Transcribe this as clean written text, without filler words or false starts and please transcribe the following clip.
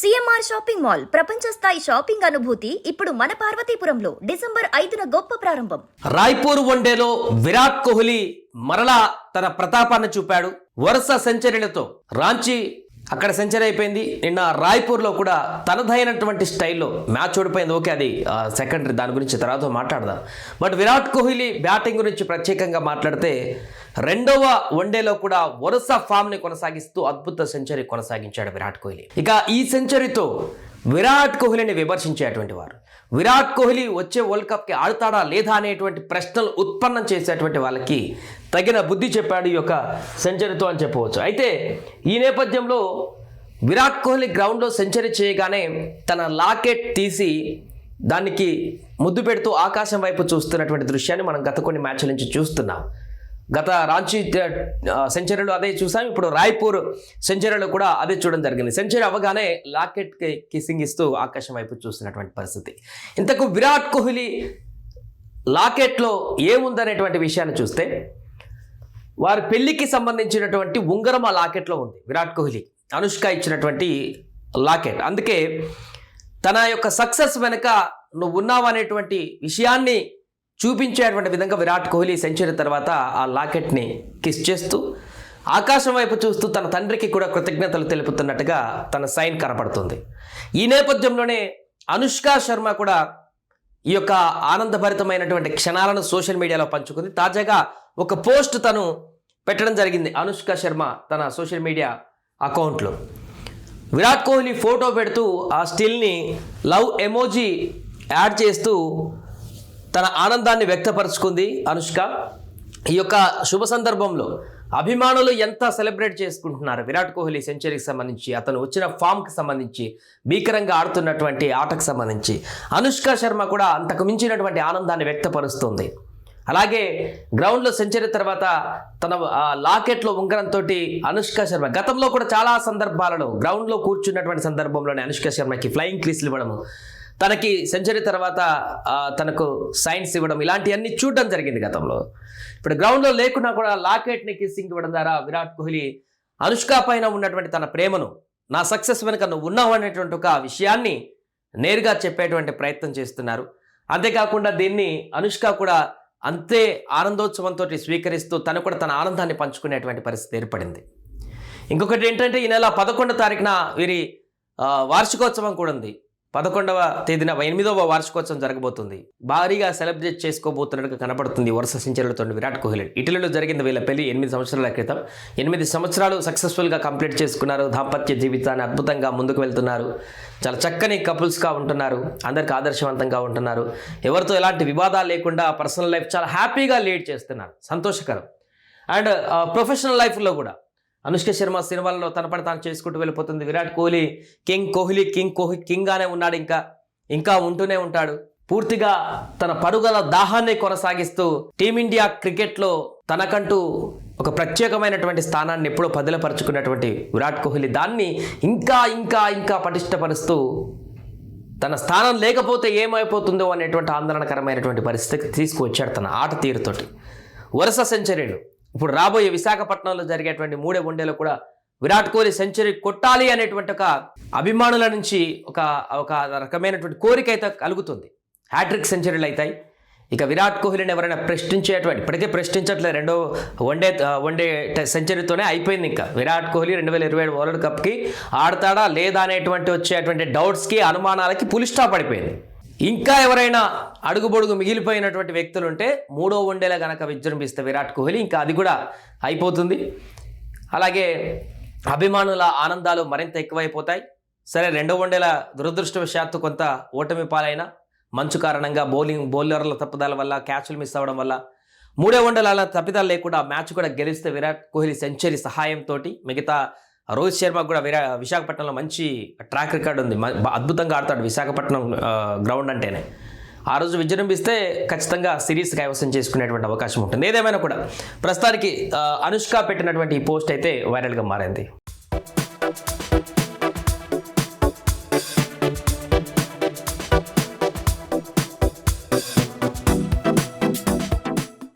CMR shopping mall ప్రపంచ స్థాయి shopping అనుభూతి ఇప్పుడు మన పార్వతీపురంలో డిసెంబర్ 5న గొప్ప ప్రారంభం. రాయ్పూర్ వన్డేలో విరాట్ కోహ్లీ మరలా తన ప్రతాపాన్ని చూపాడు. వరుస సెంచరీలతో రాంచీ అక్కడ సెంచరీ అయిపోయింది. నిన్న రాయ్పూర్లో కూడా తనదైనటువంటి స్టైల్లో మ్యాచ్ ఓడిపోయింది. ఓకే, అది సెకండరీ, దాని గురించి తర్వాత మాట్లాడదాం. బట్ విరాట్ కోహ్లీ బ్యాటింగ్ గురించి ప్రత్యేకంగా మాట్లాడితే రెండవ వన్డేలో కూడా వరుస ఫామ్ని కొనసాగిస్తూ అద్భుత సెంచరీ కొనసాగించాడు విరాట్ కోహ్లీ. ఇక ఈ సెంచరీతో విరాట్ కోహ్లీని విమర్శించేటువంటి వారు, విరాట్ కోహ్లీ వచ్చే వరల్డ్ కప్కి ఆడతాడా లేదా అనేటువంటి ప్రశ్నలు ఉత్పన్నం చేసేటువంటి వాళ్ళకి తగిన బుద్ధి చెప్పాడు ఈ యొక్క సెంచరీతో అని చెప్పవచ్చు. అయితే ఈ నేపథ్యంలో విరాట్ కోహ్లీ గ్రౌండ్లో సెంచరీ చేయగానే తన లాకెట్ తీసి దానికి ముద్దు పెడుతూ ఆకాశం వైపు చూస్తున్నటువంటి దృశ్యాన్ని మనం గత కొన్ని మ్యాచ్ల నుంచి చూస్తున్నాం. గత రాంచీ సెంచరీలో అదే చూసాం, ఇప్పుడు రాయ్పూర్ సెంచరీలో కూడా అదే చూడడం జరిగింది. సెంచరీ అవ్వగానే లాకెట్కి కిస్సింగ్ ఇస్తూ ఆకాశం వైపు చూస్తున్నటువంటి పరిస్థితి. ఇంతకు విరాట్ కోహ్లీ లాకెట్లో ఏముందనేటువంటి విషయాన్ని చూస్తే వారి పెళ్లికి సంబంధించినటువంటి ఉంగరం ఆ లాకెట్లో ఉంది. విరాట్ కోహ్లీ అనుష్క ఇచ్చినటువంటి లాకెట్. అందుకే తన యొక్క సక్సెస్ వెనుక నువ్వు ఉన్నావు అనేటువంటి విషయాన్ని చూపించేటువంటి విధంగా విరాట్ కోహ్లీ సెంచరీ తర్వాత ఆ లాకెట్ని కిస్ చేస్తూ ఆకాశం వైపు చూస్తూ తన తండ్రికి కూడా కృతజ్ఞతలు తెలుపుతున్నట్టుగా తన సైన్ కనపడుతుంది. ఈ నేపథ్యంలోనే అనుష్క శర్మ కూడా ఈ యొక్క ఆనందభరితమైనటువంటి క్షణాలను సోషల్ మీడియాలో పంచుకుంది. తాజాగా ఒక పోస్ట్ తను పెట్టడం జరిగింది. అనుష్క శర్మ తన సోషల్ మీడియా అకౌంట్లో విరాట్ కోహ్లీ ఫోటో పెడుతూ ఆ స్టిల్ని లవ్ ఎమోజీ యాడ్ చేస్తూ తన ఆనందాన్ని వ్యక్తపరుచుకుంది అనుష్క. ఈ యొక్క శుభ సందర్భంలో అభిమానులు ఎంత సెలబ్రేట్ చేసుకుంటున్నారు విరాట్ కోహ్లీ సెంచరీకి సంబంధించి, అతను వచ్చిన ఫామ్కి సంబంధించి, భీకరంగా ఆడుతున్నటువంటి ఆటకు సంబంధించి అనుష్క శర్మ కూడా అంతకు మించినటువంటి ఆనందాన్ని వ్యక్తపరుస్తుంది. అలాగే గ్రౌండ్లో సెంచరీ తర్వాత తన లాకెట్లో ఉంగరంతో అనుష్క శర్మ గతంలో కూడా చాలా సందర్భాలలో గ్రౌండ్లో కూర్చున్నటువంటి సందర్భంలోనే అనుష్క శర్మకి ఫ్లయింగ్ కిస్లు ఇవ్వడము, తనకి సెంచరీ తర్వాత తనకు సైన్స్ ఇవ్వడం, ఇలాంటివన్నీ చూడడం జరిగింది గతంలో. ఇప్పుడు గ్రౌండ్లో లేకున్నా కూడా లాకెట్ని కిస్సింగ్ ఇవ్వడం ద్వారా విరాట్ కోహ్లీ అనుష్క పైన ఉన్నటువంటి తన ప్రేమను, నా సక్సెస్ వెనుక నువ్వు ఉన్నావు అనేటువంటి ఒక విషయాన్ని నేరుగా చెప్పేటువంటి ప్రయత్నం చేస్తున్నారు. అంతేకాకుండా దీన్ని అనుష్క కూడా అంతే ఆనందోత్సవంతో స్వీకరిస్తూ తను కూడా తన ఆనందాన్ని పంచుకునేటువంటి పరిస్థితి ఏర్పడింది. ఇంకొకటి ఏంటంటే ఈ నెల 11వ తారీఖున వీరి వార్షికోత్సవం కూడా ఉంది. 11వ తేదీన 8వ వార్షికోత్సవం జరగబోతుంది. భారీగా సెలబ్రేట్ చేసుకోబోతున్నట్టుగా కనపడుతుంది వరుస సెంచరీలతో విరాట్ కోహ్లీ. ఇటలీలో జరిగింది వీళ్ళ పెళ్లి 8 సంవత్సరాల క్రితం. 8 సంవత్సరాలు సక్సెస్ఫుల్గా కంప్లీట్ చేసుకున్నారు. దాంపత్య జీవితాన్ని అద్భుతంగా ముందుకు వెళ్తున్నారు. చాలా చక్కని కపుల్స్గా ఉంటున్నారు. అందరికి ఆదర్శవంతంగా ఉంటున్నారు. ఎవరితో ఎలాంటి వివాదాలు లేకుండా పర్సనల్ లైఫ్ చాలా హ్యాపీగా లీడ్ చేస్తున్నారు. సంతోషకరం. అండ్ ప్రొఫెషనల్ లైఫ్లో కూడా అనుష్క శర్మ సినిమాల్లో తన పని తాను చేసుకుంటూ వెళ్ళిపోతుంది. విరాట్ కోహ్లీ కింగ్గానే ఉన్నాడు, ఇంకా ఉంటూనే ఉంటాడు. పూర్తిగా తన పరుగుల దాహాన్ని కొనసాగిస్తూ టీమిండియా క్రికెట్లో తనకంటూ ఒక ప్రత్యేకమైనటువంటి స్థానాన్ని ఎప్పుడో పదిలపరుచుకున్నటువంటి విరాట్ కోహ్లీ దాన్ని ఇంకా పటిష్టపరుస్తూ తన స్థానం లేకపోతే ఏమైపోతుందో అనేటువంటి ఆందోళనకరమైనటువంటి పరిస్థితికి తీసుకువచ్చాడు తన ఆట తీరుతోటి. వరుస సెంచరీలు. ఇప్పుడు రాబోయే విశాఖపట్నంలో జరిగేటువంటి 3వ వన్డేలో కూడా విరాట్ కోహ్లీ సెంచరీ కొట్టాలి అనేటువంటి ఒక అభిమానుల నుంచి ఒక రకమైనటువంటి కోరిక అయితే కలుగుతుంది. హ్యాట్రిక్ సెంచరీలు అవుతాయి. ఇక విరాట్ కోహ్లీని ఎవరైనా ప్రశ్నించేటువంటి, ఇప్పటికే ప్రశ్నించట్లేదు, రెండో వన్డే సెంచరీతోనే అయిపోయింది. ఇంకా విరాట్ కోహ్లీ 2027 వరల్డ్ కప్కి ఆడతాడా లేదా అనేటువంటి వచ్చేటువంటి డౌట్స్కి, అనుమానాలకి పులి స్టాప్ పడిపోయింది. ఇంకా ఎవరైనా అడుగుబొడుగు మిగిలిపోయినటువంటి వ్యక్తులు ఉంటే 3వ వన్డేలో కనుక విజృంభిస్తే విరాట్ కోహ్లీ ఇంకా అది కూడా అయిపోతుంది. అలాగే అభిమానుల ఆనందాలు మరింత ఎక్కువైపోతాయి. సరే, 2వ వన్డేల దురదృష్టవశాత్తు కొంత ఓటమి పాలైన మంచు కారణంగా బౌలర్ల తప్పుదల వల్ల, క్యాచ్లు మిస్ అవ్వడం వల్ల 3వ వన్డేల అలా తప్పిదాలు లేకుండా మ్యాచ్ కూడా గెలిస్తే విరాట్ కోహ్లీ సెంచరీ సహాయంతో మిగతా రోహిత్ శర్మ కూడా విశాఖపట్నంలో మంచి ట్రాక్ రికార్డ్ ఉంది. అద్భుతంగా ఆడతాడు విశాఖపట్నం గ్రౌండ్ అంటేనే. ఆ రోజు విజృంభిస్తే ఖచ్చితంగా సిరీస్ కైవసం చేసుకునేటువంటి అవకాశం ఉంటుంది. ఏదేమైనా కూడా ప్రస్తుతానికి అనుష్క పెట్టినటువంటి ఈ పోస్ట్ అయితే వైరల్గా మారింది.